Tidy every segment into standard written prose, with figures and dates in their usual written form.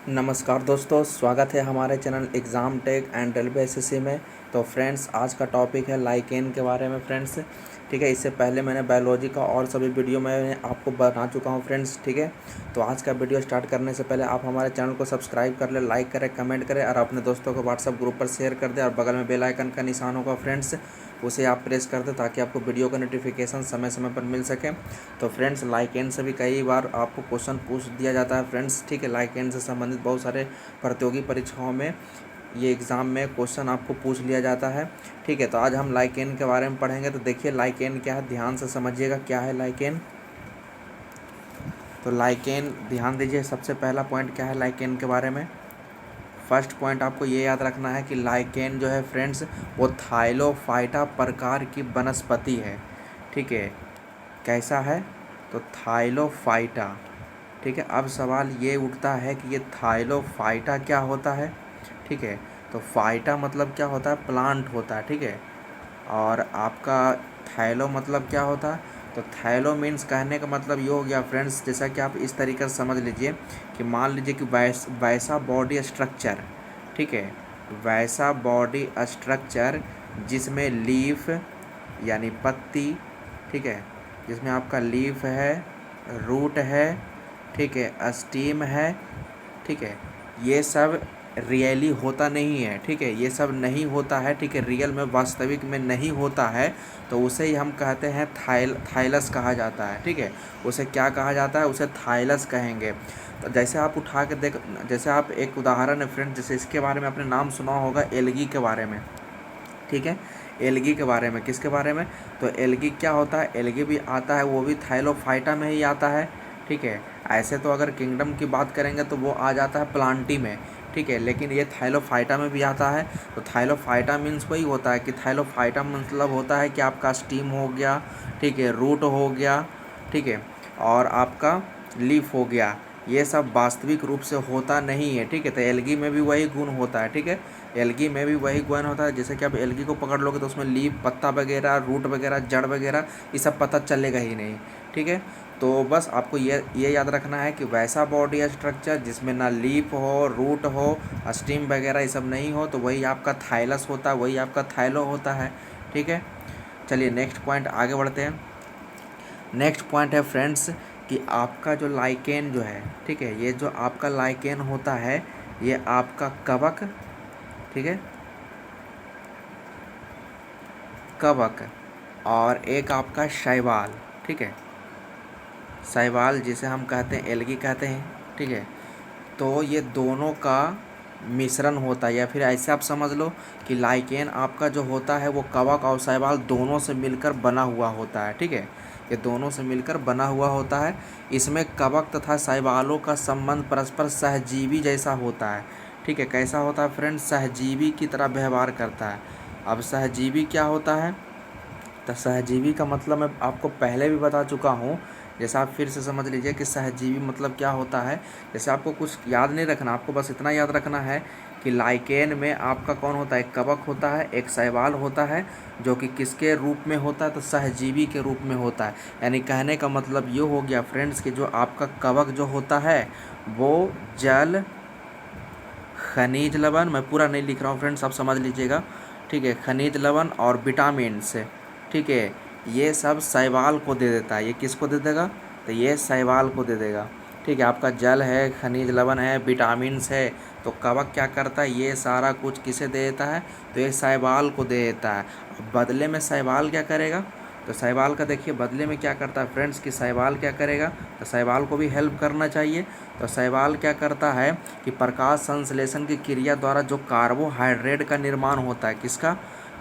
नमस्कार दोस्तों, स्वागत है हमारे channel exam tech and railway SSC में। तो फ्रेंड्स, आज का टॉपिक है लाइकेन के बारे में फ्रेंड्स। ठीक है, इससे पहले मैंने बायोलॉजी का और सभी वीडियो मैं आपको बता चुका हूं फ्रेंड्स। ठीक है, तो आज का वीडियो स्टार्ट करने से पहले आप हमारे चैनल को सब्सक्राइब कर ले, लाइक करें, कमेंट करें और अपने दोस्तों को व्हाट्सअप ग्रुप पर शेयर कर दें। और बगल में बेल आइकन का निशान होगा फ्रेंड्स, उसे आप प्रेस कर दें ताकि आपको वीडियो का नोटिफिकेशन समय समय पर मिल सके। तो फ्रेंड्स, लाइकेन से भी कई बार आपको क्वेश्चन पूछ दिया जाता है फ्रेंड्स। ठीक है, लाइकेन से संबंधित बहुत सारे प्रतियोगी परीक्षाओं में ये एग्ज़ाम में क्वेश्चन आपको पूछ लिया जाता है। ठीक है, तो आज हम लाइकेन के बारे में पढ़ेंगे। तो देखिए लाइकेन क्या है, ध्यान से समझिएगा क्या है लाइकेन। तो लाइकेन ध्यान दीजिए, सबसे पहला पॉइंट क्या है लाइकेन के बारे में। फर्स्ट पॉइंट आपको ये याद रखना है कि लाइकेन जो है फ्रेंड्स, वो थाइलोफाइटा प्रकार की वनस्पति है। ठीक है, कैसा है तो थाइलोफाइटा। ठीक है, अब सवाल ये उठता है कि ये थाइलोफाइटा क्या होता है। ठीक है, तो फाइटा मतलब क्या होता है, प्लांट होता है। ठीक है, और आपका थैलो मतलब क्या होता है, तो थैलो मीन्स कहने का मतलब ये हो गया फ्रेंड्स, जैसा कि आप इस तरीके से समझ लीजिए कि मान लीजिए कि वैसा बॉडी स्ट्रक्चर। ठीक है, वैसा बॉडी स्ट्रक्चर जिसमें लीफ यानी पत्ती, ठीक है, जिसमें आपका लीफ है, रूट है, ठीक है, स्टीम है। ठीक है, ये सब रियली होता नहीं है। ठीक है, ये सब नहीं होता है। ठीक है, रियल में वास्तविक में नहीं होता है, तो उसे ही हम कहते हैं थाइलस कहा जाता है। ठीक है, उसे क्या कहा जाता है, उसे थाइलस कहेंगे। तो जैसे आप उठा के देख, जैसे आप एक उदाहरण है फ्रेंड, जैसे इसके बारे में आपने नाम सुना होगा एल्गी के बारे में। ठीक है, एल्गी के बारे में, किसके बारे में, तो एल्गी क्या होता है, एल्गी भी आता है, वो भी थाइलोफाइटा में ही आता है। ठीक है, ऐसे तो अगर किंगडम की बात करेंगे तो वो आ जाता है प्लांटी में। ठीक है, लेकिन ये थाइलोफाइटा में भी आता है। तो थाइलोफाइटा मीन्स वही होता है कि थाइलोफाइटा मतलब होता है कि आपका स्टीम हो गया, ठीक है, रूट हो गया, ठीक है, और आपका लीफ हो गया। ये सब वास्तविक रूप से होता नहीं है। ठीक है, तो एल्गी में भी वही गुण होता है। ठीक है, एल्गी में भी वही गुण होता है। जैसे कि आप एल्गी को पकड़ लोगे तो उसमें लीफ, पत्ता वगैरह, रूट वगैरह, जड़ वगैरह, ये सब पता चलेगा ही नहीं। ठीक है, तो बस आपको ये याद रखना है कि वैसा बॉडी स्ट्रक्चर जिसमें ना लीफ हो, रूट हो, स्टीम वगैरह ये सब नहीं हो, तो वही आपका थाइलस होता है, वही आपका थाइलो होता है। ठीक है, चलिए नेक्स्ट पॉइंट आगे बढ़ते हैं। नेक्स्ट पॉइंट है फ्रेंड्स कि आपका जो लाइकेन जो है, ठीक है, ये जो आपका लाइकेन होता है, ये आपका कवक, ठीक है, कवक, और एक आपका शैवाल। ठीक है, शैवाल जिसे हम कहते हैं एल्गी कहते हैं। ठीक है, तो ये दोनों का मिश्रण होता है, या फिर ऐसे आप समझ लो कि लाइकेन आपका जो होता है वो कवक और शैवाल दोनों से मिलकर बना हुआ होता है। ठीक है, ये दोनों से मिलकर बना हुआ होता है। इसमें कवक तथा शैवालों का संबंध परस्पर सहजीवी जैसा होता है। ठीक है, कैसा होता है फ्रेंड्स, सहजीवी की तरह व्यवहार करता है। अब सहजीवी क्या होता है, तो सहजीवी का मतलब मैं आपको पहले भी बता चुका हूँ। जैसा आप फिर से समझ लीजिए कि सहजीवी मतलब क्या होता है। जैसे आपको कुछ याद नहीं रखना, आपको बस इतना याद रखना है कि लाइकेन में आपका कौन होता है, एक कवक होता है, एक शैवाल होता है, जो कि किसके रूप में होता है, तो सहजीवी के रूप में होता है। यानी कहने का मतलब ये हो गया फ्रेंड्स कि जो आपका कवक जो होता है वो जल, खनिज लवण, मैं पूरा नहीं लिख रहा हूँ फ्रेंड्स, आप समझ लीजिएगा। ठीक है, खनिज लवण और विटामिन से, ठीक है, ये सब शैवाल को दे देता है। ये किसको दे देगा, तो ये शैवाल को दे देगा। ठीक है, आपका जल है, खनिज लवण है, विटामिन्स है, तो कवक क्या करता है, ये सारा कुछ किसे दे देता है, तो ये शैवाल को दे देता है। बदले में शैवाल क्या करेगा, तो शैवाल का देखिए बदले में क्या करता है फ्रेंड्स कि शैवाल क्या करेगा, तो शैवाल को भी हेल्प करना चाहिए। तो शैवाल क्या करता है कि प्रकाश संश्लेषण की क्रिया द्वारा जो कार्बोहाइड्रेट का निर्माण होता है, किसका,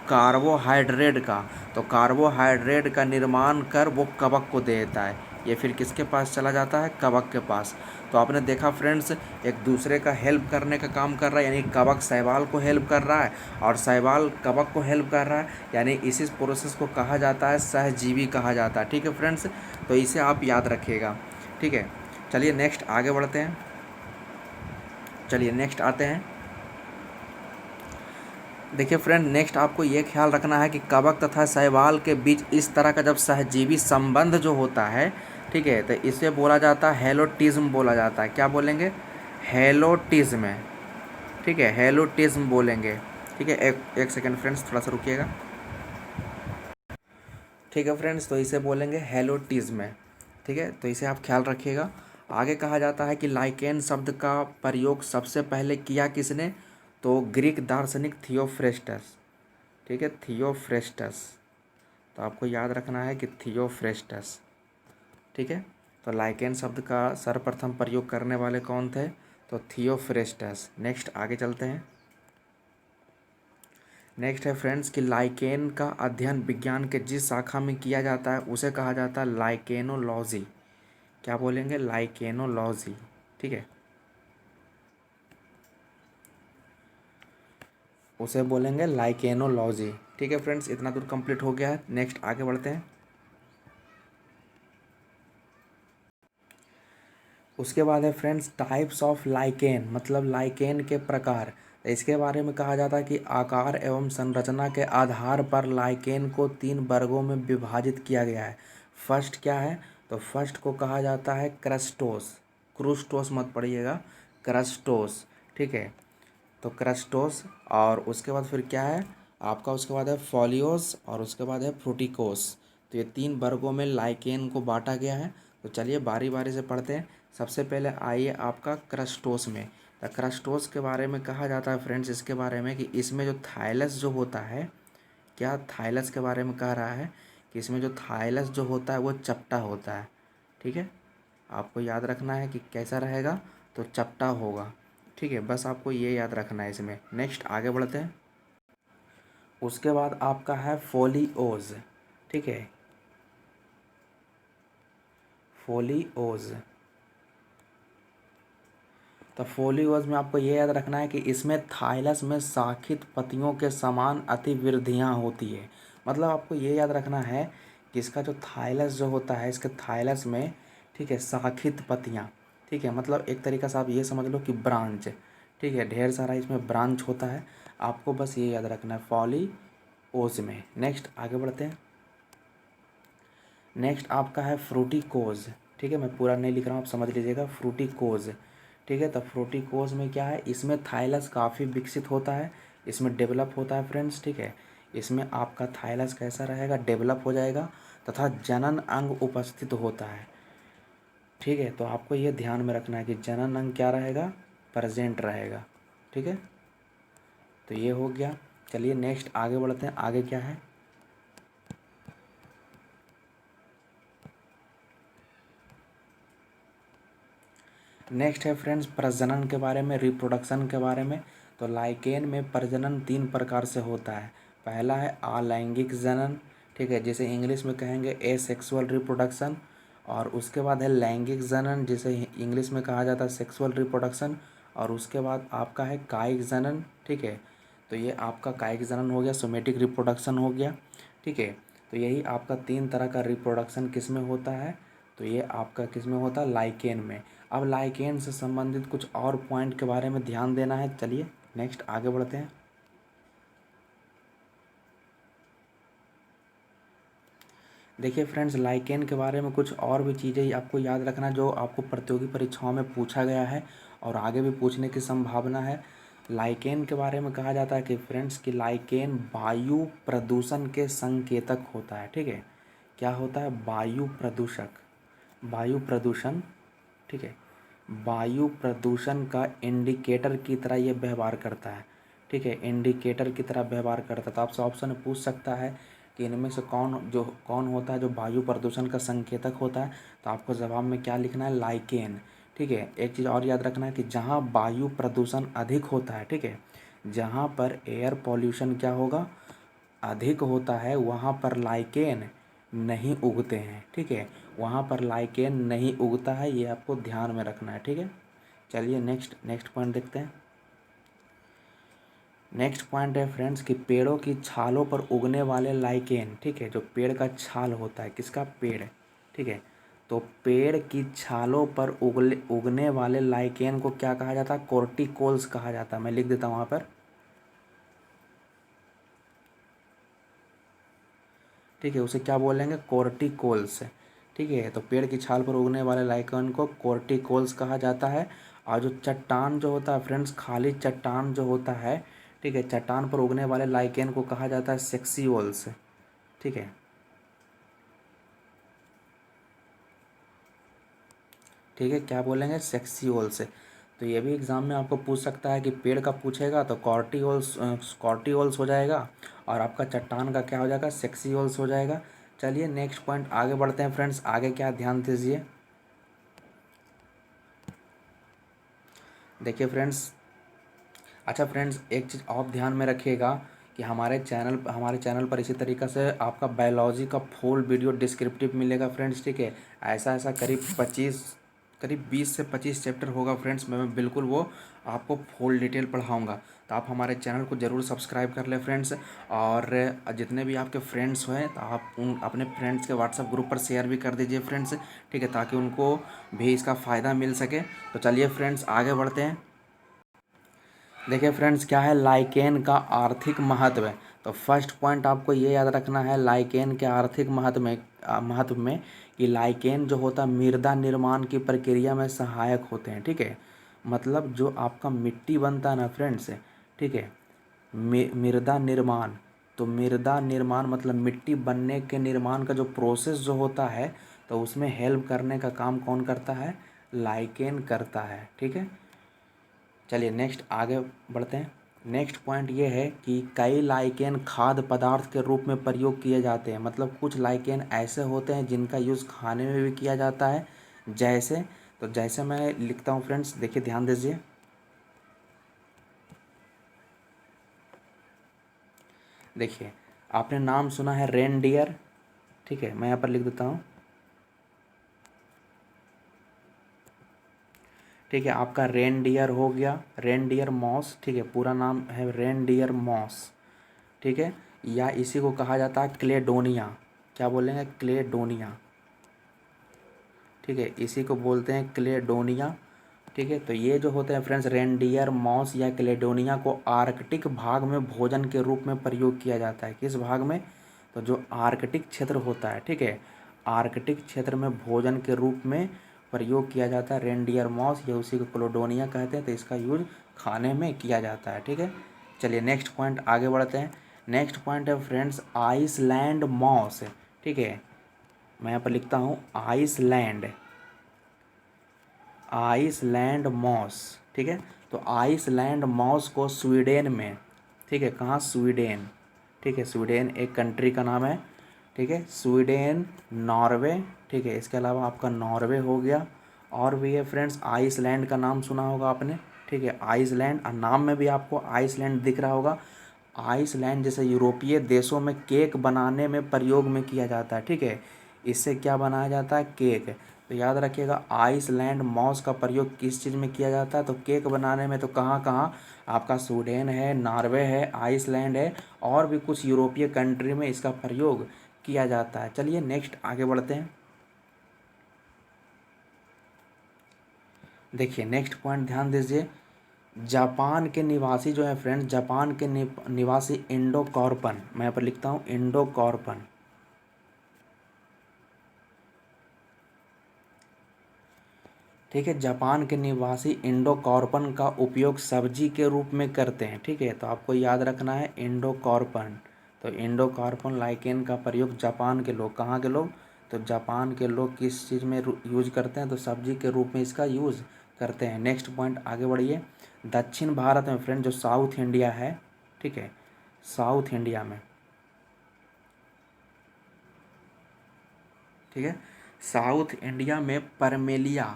कार्बोहाइड्रेट का, तो कार्बोहाइड्रेट का निर्माण कर वो कवक को दे देता है। ये फिर किसके पास चला जाता है, कवक के पास। तो आपने देखा फ्रेंड्स, एक दूसरे का हेल्प करने का काम कर रहा है, यानी कवक शैवाल को हेल्प कर रहा है और शैवाल कवक को हेल्प कर रहा है, यानी इसी प्रोसेस को कहा जाता है सहजीवी कहा जाता है। ठीक है फ्रेंड्स, तो इसे आप याद रखिएगा। ठीक है, चलिए नेक्स्ट आगे बढ़ते हैं। चलिए नेक्स्ट आते हैं। देखिए फ्रेंड, नेक्स्ट आपको ये ख्याल रखना है कि कवक तथा शैवाल के बीच इस तरह का जब सहजीवी संबंध जो होता है, ठीक है, तो इसे बोला जाता है हेलोटिज्म बोला जाता है। क्या बोलेंगे, हेलोटिज्म है, ठीक है, हेलोटिज्म बोलेंगे, ठीक है। एक सेकेंड फ्रेंड्स, थोड़ा सा रुकिएगा, ठीक है फ्रेंड्स। तो इसे बोलेंगे हेलोटिज्म है, ठीक है। तो इसे आप ख्याल रखिएगा। आगे कहा जाता है कि लाइकेन शब्द का प्रयोग सबसे पहले किया किसने, तो ग्रीक दार्शनिक थियोफ्रेस्टस, ठीक है, थियोफ्रेस्टस। तो आपको याद रखना है कि थियोफ्रेस्टस, ठीक है। तो लाइकेन शब्द का सर्वप्रथम प्रयोग करने वाले कौन थे, तो थियोफ्रेस्टस। नेक्स्ट आगे चलते हैं। नेक्स्ट है फ्रेंड्स कि लाइकेन का अध्ययन विज्ञान के जिस शाखा में किया जाता है उसे कहा जाता है लाइकेनोलॉजी। क्या बोलेंगे, लाइकेनोलॉजी, ठीक है, उसे बोलेंगे लाइकेनोलॉजी, ठीक है फ्रेंड्स। इतना दूर कंप्लीट हो गया है। नेक्स्ट आगे बढ़ते हैं। उसके बाद है फ्रेंड्स टाइप्स ऑफ लाइकेन, मतलब लाइकेन के प्रकार। तो इसके बारे में कहा जाता है कि आकार एवं संरचना के आधार पर लाइकेन को 3 वर्गों में विभाजित किया गया है। फर्स्ट क्या है, तो फर्स्ट को कहा जाता है क्रस्टोस, क्रूस्टोस मत पढ़िएगा, क्रस्टोस, ठीक है। तो क्रस्टोस, और उसके बाद फिर क्या है आपका, उसके बाद है फोलियोस, और उसके बाद है फ्रूटिकोस। तो ये 3 वर्गों में लाइकेन को बांटा गया है। तो चलिए बारी बारी से पढ़ते हैं। सबसे पहले आइए आपका क्रस्टोस में। तो क्रस्टोस के बारे में कहा जाता है फ्रेंड्स इसके बारे में कि इसमें जो थाइलस जो होता है, क्या थाइलस के बारे में कह रहा है कि इसमें जो थाइलस जो होता है वो चपटा होता है, ठीक है। आपको याद रखना है कि कैसा रहेगा, तो चपटा होगा, ठीक है। बस आपको ये याद रखना है इसमें। नेक्स्ट आगे बढ़ते हैं। उसके बाद आपका है फोलिओज, ठीक है, फोलिओज। तो फोलियोज में आपको ये याद रखना है कि इसमें थाइलस में शाखित पत्तियों के समान अतिवृद्धियाँ होती है। मतलब आपको ये याद रखना है कि इसका जो थाइलस जो होता है, इसके थाइलस में, ठीक है, शाखित पत्तियाँ, ठीक है, मतलब एक तरीक़ा से आप ये समझ लो कि ब्रांच, ठीक है, ढेर सारा इसमें ब्रांच होता है। आपको बस ये याद रखना है फोलिओज में। नेक्स्ट आगे बढ़ते हैं। नेक्स्ट आपका है फ्रूटिकोज, ठीक है, मैं पूरा नहीं लिख रहा हूँ, आप समझ लीजिएगा, फ्रूटिकोज, ठीक है। तो फ्रूटिकोज में क्या है, इसमें थाइलस काफ़ी विकसित होता है, इसमें डेवलप होता है फ्रेंड्स, ठीक है। इसमें आपका थाइलस कैसा रहेगा, डेवलप हो जाएगा, तथा जनन अंग उपस्थित होता है, ठीक है। तो आपको ये ध्यान में रखना है कि जनन अंग क्या रहेगा, प्रेजेंट रहेगा, ठीक है। तो ये हो गया। चलिए नेक्स्ट आगे बढ़ते हैं। आगे क्या है, नेक्स्ट है फ्रेंड्स प्रजनन के बारे में, रिप्रोडक्शन के बारे में। तो लाइकेन में प्रजनन 3 प्रकार से होता है। पहला है अलैंगिक जनन, ठीक है, जिसे इंग्लिश में कहेंगे एसेक्सुअल रिप्रोडक्शन। और उसके बाद है लैंगिक जनन, जिसे इंग्लिश में कहा जाता है सेक्सुअल रिप्रोडक्शन। और उसके बाद आपका है कायिक जनन, ठीक है। तो ये आपका कायिक जनन हो गया, सोमेटिक रिप्रोडक्शन हो गया, ठीक है। तो यही आपका 3 तरह का रिप्रोडक्शन किस में होता है, तो ये आपका किस में होता है, लाइकेन में। अब लाइकेन से संबंधित कुछ और पॉइंट के बारे में ध्यान देना है। चलिए नेक्स्ट आगे बढ़ते हैं। देखिए फ्रेंड्स लाइकेन के बारे में कुछ और भी चीज़ें आपको याद रखना जो आपको प्रतियोगी परीक्षाओं में पूछा गया है और आगे भी पूछने की संभावना है। लाइकेन के बारे में कहा जाता है कि फ्रेंड्स कि लाइकेन वायु प्रदूषण के संकेतक होता है, ठीक है। क्या होता है, वायु प्रदूषक, वायु प्रदूषण, ठीक है, वायु प्रदूषण का इंडिकेटर की तरह ये व्यवहार करता है, ठीक है, इंडिकेटर की तरह व्यवहार करता है। तो आपसे ऑप्शन पूछ सकता है कि इनमें से कौन होता है जो वायु प्रदूषण का संकेतक होता है। तो आपको जवाब में क्या लिखना है, लाइकेन, ठीक है। एक चीज़ और याद रखना है कि जहाँ वायु प्रदूषण अधिक होता है, ठीक है, जहाँ पर एयर पॉल्यूशन क्या होगा, अधिक होता है, वहाँ पर लाइकेन नहीं उगते हैं, ठीक है, वहाँ पर लाइकेन नहीं उगता है, ये आपको ध्यान में रखना है, ठीक है। चलिए नेक्स्ट नेक्स्ट पॉइंट देखते हैं। नेक्स्ट पॉइंट है फ्रेंड्स कि पेड़ों की छालों पर उगने वाले लाइकेन, ठीक है, जो पेड़ का छाल होता है, किसका, पेड़, ठीक है। तो पेड़ की छालों पर उगने वाले लाइकेन को क्या कहा जाता है, कोर्टिकोल्स कहा जाता है। मैं लिख देता हूँ वहाँ पर, ठीक है, उसे क्या बोलेंगे, कोर्टिकोल्स, ठीक है। तो पेड़ की छाल पर उगने वाले लाइकेन को कोर्टिकोल्स कहा जाता है। और जो चट्टान जो होता है फ्रेंड्स, खाली चट्टान जो होता है, ठीक है, चट्टान पर उगने वाले लाइकेन को कहा जाता है सेक्सियोल्स। ठीक है, ठीक है, क्या बोलेंगे, सेक्सियोल्स। तो ये भी एग्जाम में आपको पूछ सकता है कि पेड़ का पूछेगा तो कॉर्टियोल्स हो जाएगा, और आपका चट्टान का क्या हो जाएगा, सेक्सियोल्स हो जाएगा। चलिए नेक्स्ट पॉइंट आगे बढ़ते हैं फ्रेंड्स। आगे क्या ध्यान दीजिए, देखिए फ्रेंड्स। अच्छा फ्रेंड्स, एक चीज़ आप ध्यान में रखिएगा कि हमारे चैनल पर इसी तरीक़े से आपका बायोलॉजी का फुल वीडियो डिस्क्रिप्टिव मिलेगा फ्रेंड्स। ठीक है, ऐसा ऐसा करीब 20 से 25 चैप्टर होगा फ्रेंड्स। मैं बिल्कुल वो आपको फुल डिटेल पढ़ाऊँगा। तो आप हमारे चैनल को ज़रूर सब्सक्राइब कर लें फ्रेंड्स। और जितने भी आपके फ्रेंड्स हैं तो आप अपने फ्रेंड्स के व्हाट्सएप ग्रुप पर शेयर भी कर दीजिए फ्रेंड्स। ठीक है, ताकि उनको भी इसका फ़ायदा मिल सके। तो चलिए फ्रेंड्स आगे बढ़ते हैं। देखिए फ्रेंड्स, क्या है लाइकेन का आर्थिक महत्व है। तो फर्स्ट पॉइंट आपको ये याद रखना है लाइकेन के आर्थिक महत्व में कि लाइकेन जो होता है मृदा निर्माण की प्रक्रिया में सहायक होते हैं। ठीक है, मतलब जो आपका मिट्टी बनता है ना फ्रेंड्स, ठीक है, मृदा निर्माण। तो मृदा निर्माण मतलब मिट्टी बनने के निर्माण का जो प्रोसेस जो होता है, तो उसमें हेल्प करने का काम कौन करता है, लाइकेन करता है। ठीक है, चलिए नेक्स्ट आगे बढ़ते हैं। नेक्स्ट पॉइंट ये है कि कई लाइकेन खाद्य पदार्थ के रूप में प्रयोग किए जाते हैं। मतलब कुछ लाइकेन ऐसे होते हैं जिनका यूज़ खाने में भी किया जाता है। जैसे मैं लिखता हूँ फ्रेंड्स, देखिए ध्यान दीजिए। देखिए, आपने नाम सुना है रेनडियर। ठीक है, मैं यहाँ पर लिख देता हूँ। ठीक है, आपका रेनडियर हो गया, रेनडियर मॉस। ठीक है, पूरा नाम है रेनडियर मॉस। ठीक है, या इसी को कहा जाता है क्लेडोनिया। क्या बोलेंगे, क्लेडोनिया। ठीक है, इसी को बोलते हैं क्लेडोनिया। ठीक है, तो ये जो होते हैं फ्रेंड्स रेनडियर मॉस या क्लेडोनिया को आर्कटिक भाग में भोजन के रूप में प्रयोग किया जाता है। किस भाग में, तो जो आर्कटिक क्षेत्र होता है, ठीक है, आर्कटिक क्षेत्र में भोजन के रूप में प्रयोग किया जाता है रेनडियर मॉस, या उसी को क्लेडोनिया कहते हैं। तो इसका यूज खाने में किया जाता है। ठीक है, चलिए नेक्स्ट पॉइंट आगे बढ़ते हैं। नेक्स्ट पॉइंट है फ्रेंड्स आइसलैंड मॉस। ठीक है, मैं यहाँ पर लिखता हूँ आइसलैंड मॉस। ठीक है, तो आइसलैंड मॉस को स्वीडन में, ठीक है, कहाँ, स्वीडन। ठीक है, स्वीडन एक कंट्री का नाम है। ठीक है, स्वीडन, नॉर्वे। ठीक है, इसके अलावा आपका नॉर्वे हो गया, और भी है फ्रेंड्स आइसलैंड का नाम सुना होगा आपने। ठीक है, आइसलैंड, और नाम में भी आपको आइसलैंड दिख रहा होगा। आइसलैंड जैसे यूरोपीय देशों में केक बनाने में प्रयोग में किया जाता है। ठीक है, इससे क्या बनाया जाता है, केक। तो याद रखिएगा आइसलैंड मॉस का प्रयोग किस चीज़ में किया जाता है, तो केक बनाने में। तो कहाँ कहाँ, आपका स्वीडन है, नॉर्वे है, आइसलैंड है, और भी कुछ यूरोपीय कंट्री में इसका प्रयोग किया जाता है। चलिए नेक्स्ट आगे बढ़ते हैं। देखिए नेक्स्ट पॉइंट ध्यान दीजिए। जापान के निवासी जो है फ्रेंड्स, जापान के निवासी इंडोकॉर्पन, मैं यहाँ पर लिखता हूँ इंडोकॉर्पन। ठीक है, जापान के निवासी इंडोकॉर्पन का उपयोग सब्जी के रूप में करते हैं। ठीक है, तो आपको याद रखना है इंडोकॉर्पन। तो इंडोकॉर्पन लाइकेन का प्रयोग जापान के लोग, कहाँ के लोग, तो जापान के लोग किस चीज़ में यूज करते हैं, तो सब्जी के रूप में इसका यूज़ करते हैं। नेक्स्ट पॉइंट आगे बढ़िए। दक्षिण भारत में फ्रेंड जो साउथ इंडिया है, ठीक है, साउथ इंडिया में, ठीक है, साउथ इंडिया में परमेलिया।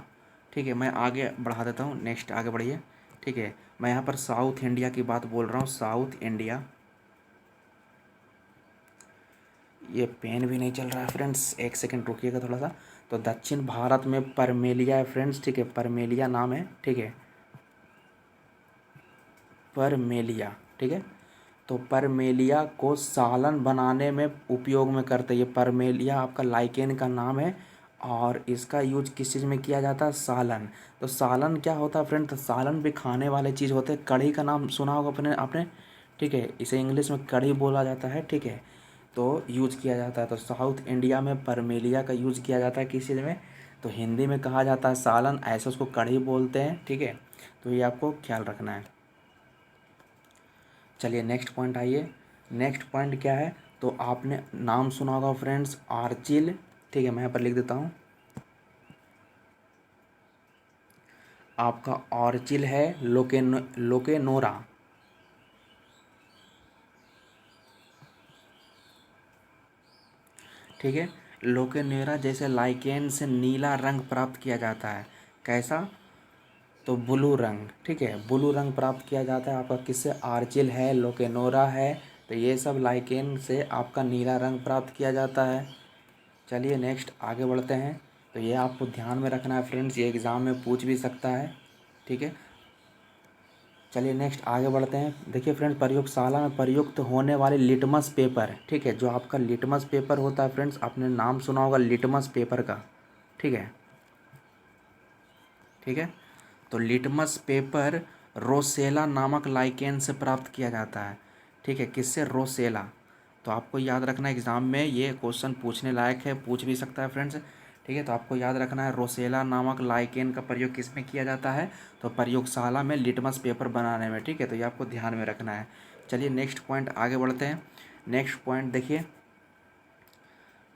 ठीक है, मैं आगे बढ़ा देता हूँ, नेक्स्ट आगे बढ़िए। ठीक है, मैं यहाँ पर साउथ इंडिया की बात बोल रहा हूँ, साउथ इंडिया। ये पेन भी नहीं चल रहा है फ्रेंड्स, एक सेकंड रुकिएगा थोड़ा सा। तो दक्षिण भारत में परमेलिया है फ्रेंड्स। ठीक है, परमेलिया नाम है। ठीक है, परमेलिया। ठीक है, तो परमेलिया को सालन बनाने में उपयोग में करते हैं। ये परमेलिया आपका लाइकेन का नाम है, और इसका यूज किस चीज़ में किया जाता है, सालन। तो सालन क्या होता है फ्रेंड, तो सालन भी खाने वाले चीज़ होते हैं। कढ़ी का नाम सुना होगा अपने आपने। ठीक है, इसे इंग्लिश में कढ़ी बोला जाता है। ठीक है, तो यूज किया जाता है। तो साउथ इंडिया में परमेलिया का यूज किया जाता है किस चीज़ में, तो हिंदी में कहा जाता है सालन, ऐसे उसको कढ़ी बोलते हैं, ठीक है। तो ये आपको ख्याल रखना है। चलिए नेक्स्ट पॉइंट आइए। नेक्स्ट पॉइंट क्या है, तो आपने नाम सुना होगा फ्रेंड्स आर्चिल, ठीक है, मैं यहाँ पर लिख देता हूँ। आपका ऑर्चिल है लोकेनोरा, ठीक है। लोकेनोरा जैसे लाइकेन से नीला रंग प्राप्त किया जाता है, कैसा, तो ब्लू रंग, ठीक है, ब्लू रंग प्राप्त किया जाता है आपका किससे, आर्चिल है, लोकेनोरा है, तो ये सब लाइकेन से आपका नीला रंग प्राप्त किया जाता है। चलिए नेक्स्ट आगे बढ़ते हैं। तो ये आपको ध्यान में रखना है फ्रेंड्स, ये एग्ज़ाम में पूछ भी सकता है, ठीक है। चलिए नेक्स्ट आगे बढ़ते हैं। देखिए फ्रेंड्स, प्रयोगशाला में प्रयुक्त होने वाले लिटमस पेपर, ठीक है, जो आपका लिटमस पेपर होता है फ्रेंड्स, आपने नाम सुना होगा लिटमस पेपर का, ठीक है, ठीक है। तो लिटमस पेपर रोसेला नामक लाइकेन से प्राप्त किया जाता है, ठीक है, किससे, रोसेला। तो आपको याद रखना एग्ज़ाम में ये क्वेश्चन पूछने लायक है, पूछ भी सकता है फ्रेंड्स, ठीक है। तो आपको याद रखना है रोसेला नामक लाइकेन का प्रयोग किस में किया जाता है, तो प्रयोगशाला में लिटमस पेपर बनाने में, ठीक है। तो ये आपको ध्यान में रखना है। चलिए नेक्स्ट पॉइंट आगे बढ़ते हैं। नेक्स्ट पॉइंट देखिए,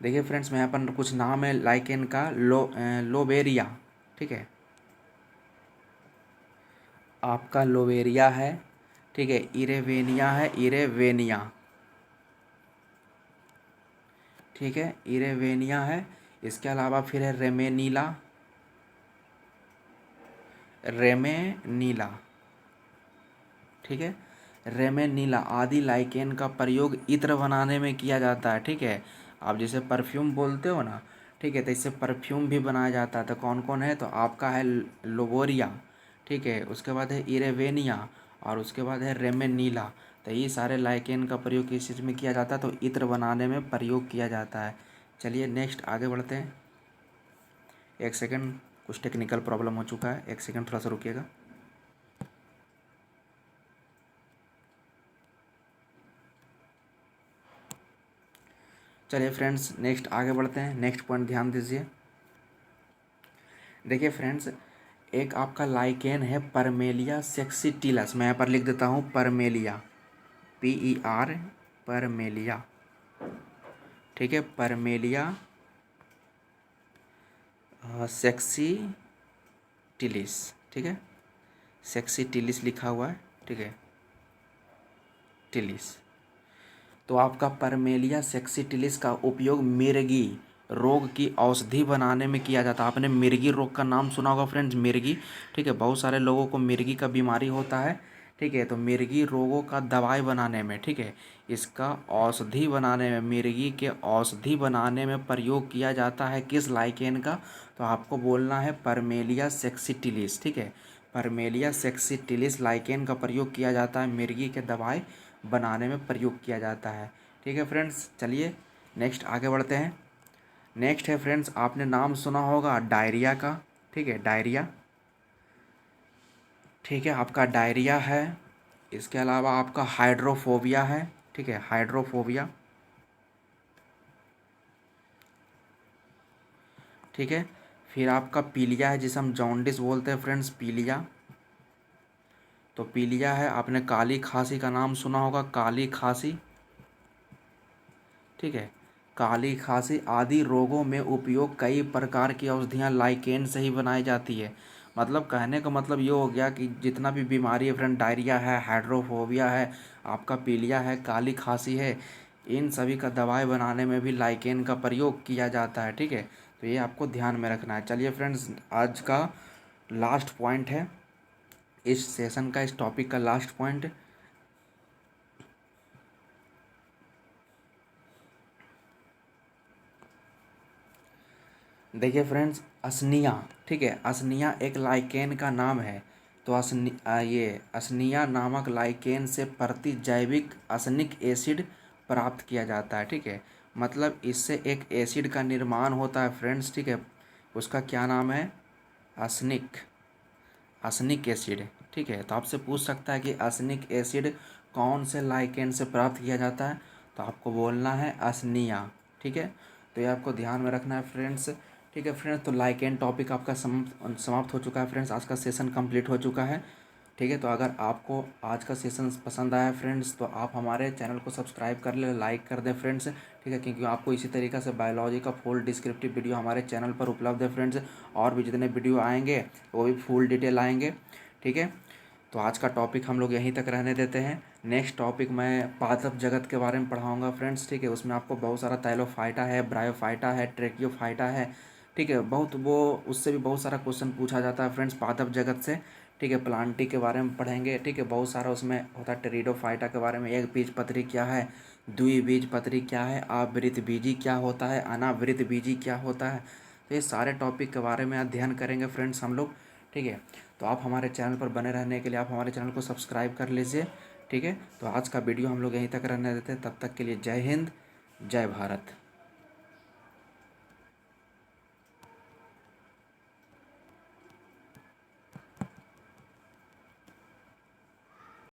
देखिए फ्रेंड्स, मैं यहाँ पर कुछ नाम है लाइकेन का, लोबेरिया, ठीक है, आपका लोवेरिया है, ठीक है, इरेवेनिया है, इरेवेनिया, ठीक है, इरेवेनिया है। इसके अलावा फिर है रेमेनीला, रेमेनीला, ठीक है, रेमेनीला आदि लाइकेन का प्रयोग इत्र बनाने में किया जाता है, ठीक है। आप जैसे परफ्यूम बोलते हो ना, ठीक है, तो इससे परफ्यूम भी बनाया जाता है। तो कौन कौन है, तो आपका है लोबोरिया, ठीक है, उसके बाद है इरेवेनिया, और उसके बाद है रेमेनीला। तो ये सारे लाइकेन का प्रयोग किस चीज़ में किया जाता है, तो इत्र बनाने में प्रयोग किया जाता है। चलिए नेक्स्ट आगे बढ़ते हैं। एक सेकंड, कुछ टेक्निकल प्रॉब्लम हो चुका है, एक सेकंड थोड़ा सा रुकिएगा। चलिए फ्रेंड्स नेक्स्ट आगे बढ़ते हैं। नेक्स्ट पॉइंट ध्यान दीजिए। देखिए फ्रेंड्स, एक आपका लाइकेन है परमेलिया सेक्सिटिलस, मैं यहाँ पर लिख देता हूँ परमेलिया, PER, परमेलिया, ठीक है, परमेलिया सेक्सिटिलिस, ठीक है, सेक्सिटिलिस लिखा हुआ है, ठीक है, टिलिस। तो आपका परमेलिया सेक्सिटिलिस का उपयोग मिर्गी रोग की औषधि बनाने में किया जाता है। आपने मिर्गी रोग का नाम सुना होगा फ्रेंड्स, मिर्गी, ठीक है, बहुत सारे लोगों को मिर्गी का बीमारी होता है, ठीक है। तो मिर्गी रोगों का दवाई बनाने में, ठीक है, इसका औषधि बनाने में, मिर्गी के औषधि बनाने में प्रयोग किया जाता है किस लाइकेन का, तो आपको बोलना है परमेलिया सेक्सिटिलिस, ठीक है, परमेलिया सेक्सिटिलिस लाइकेन का प्रयोग किया जाता है, मिर्गी के दवाई बनाने में प्रयोग किया जाता है, ठीक है फ्रेंड्स। चलिए नेक्स्ट आगे बढ़ते हैं। नेक्स्ट है फ्रेंड्स, आपने नाम सुना होगा डायरिया का, ठीक है, डायरिया, ठीक है, आपका डायरिया है। इसके अलावा आपका हाइड्रोफोबिया है, ठीक है, हाइड्रोफोबिया, ठीक है। फिर आपका पीलिया है, जिसे हम जॉन्डिस बोलते हैं फ्रेंड्स, पीलिया। तो पीलिया है। आपने काली खांसी का नाम सुना होगा, काली खांसी, ठीक है, काली खांसी आदि रोगों में उपयोग कई प्रकार की औषधियाँ लाइकेन से ही बनाई जाती है। मतलब कहने का मतलब ये हो गया कि जितना भी बीमारी है फ्रेंड, डायरिया है, हाइड्रोफोबिया है, आपका पीलिया है, काली खांसी है, इन सभी का दवाई बनाने में भी लाइकेन का प्रयोग किया जाता है, ठीक है। तो ये आपको ध्यान में रखना है। चलिए फ्रेंड्स, आज का लास्ट पॉइंट है, इस सेशन का, इस टॉपिक का लास्ट पॉइंट। देखिए फ्रेंड्स, असनिया, ठीक है, असनिया एक लाइकेन का नाम है। तो ये असनिया नामक लाइकेन से प्रतिजैविक असनिक एसिड प्राप्त किया जाता है, ठीक है। मतलब इससे एक एसिड का निर्माण होता है फ्रेंड्स, ठीक है, उसका क्या नाम है, असनिक, असनिक एसिड, ठीक है। तो आपसे पूछ सकता है कि असनिक एसिड कौन से लाइकेन से प्राप्त किया जाता है, तो आपको बोलना है असनिया। ठीक है, तो ये आपको ध्यान में रखना है फ्रेंड्स। ठीक है फ्रेंड्स, तो लाइकेन टॉपिक आपका समाप्त हो चुका है फ्रेंड्स, आज का सेशन कंप्लीट हो चुका है। ठीक है, तो अगर आपको आज का सेशन पसंद आया फ्रेंड्स, तो आप हमारे चैनल को सब्सक्राइब कर ले, लाइक कर दें फ्रेंड्स। ठीक है, क्योंकि आपको इसी तरीक़े से बायोलॉजी का फुल डिस्क्रिप्टिव वीडियो हमारे चैनल पर उपलब्ध है फ्रेंड्स। और भी जितने वीडियो आएंगे वो भी फुल डिटेल आएंगे। ठीक है, तो आज का टॉपिक हम लोग यहीं तक रहने देते हैं। नेक्स्ट टॉपिक मैं पादप जगत के बारे में पढ़ाऊँगा फ्रेंड्स। ठीक है, उसमें आपको बहुत सारा थाइलोफाइटा है, ब्रायोफाइटा है, ट्रेकियोफाइटा है। ठीक है, बहुत वो उससे भी बहुत सारा क्वेश्चन पूछा जाता है फ्रेंड्स पादप जगत से। ठीक है, प्लांटी के बारे में पढ़ेंगे। ठीक है, बहुत सारा उसमें होता है। टेरिडोफाइटा के बारे में, एक बीजपत्री क्या है, द्विबीजपत्री क्या है, आवृतबीजी क्या होता है, अनावृतबीजी क्या होता है। तो ये सारे टॉपिक के बारे में अध्ययन करेंगे फ्रेंड्स हम लोग। ठीक है, तो आप हमारे चैनल पर बने रहने के लिए आप हमारे चैनल को सब्सक्राइब कर लीजिए। ठीक है, तो आज का वीडियो हम लोग यहीं तक रहने देते हैं। तब तक के लिए जय हिंद, जय भारत।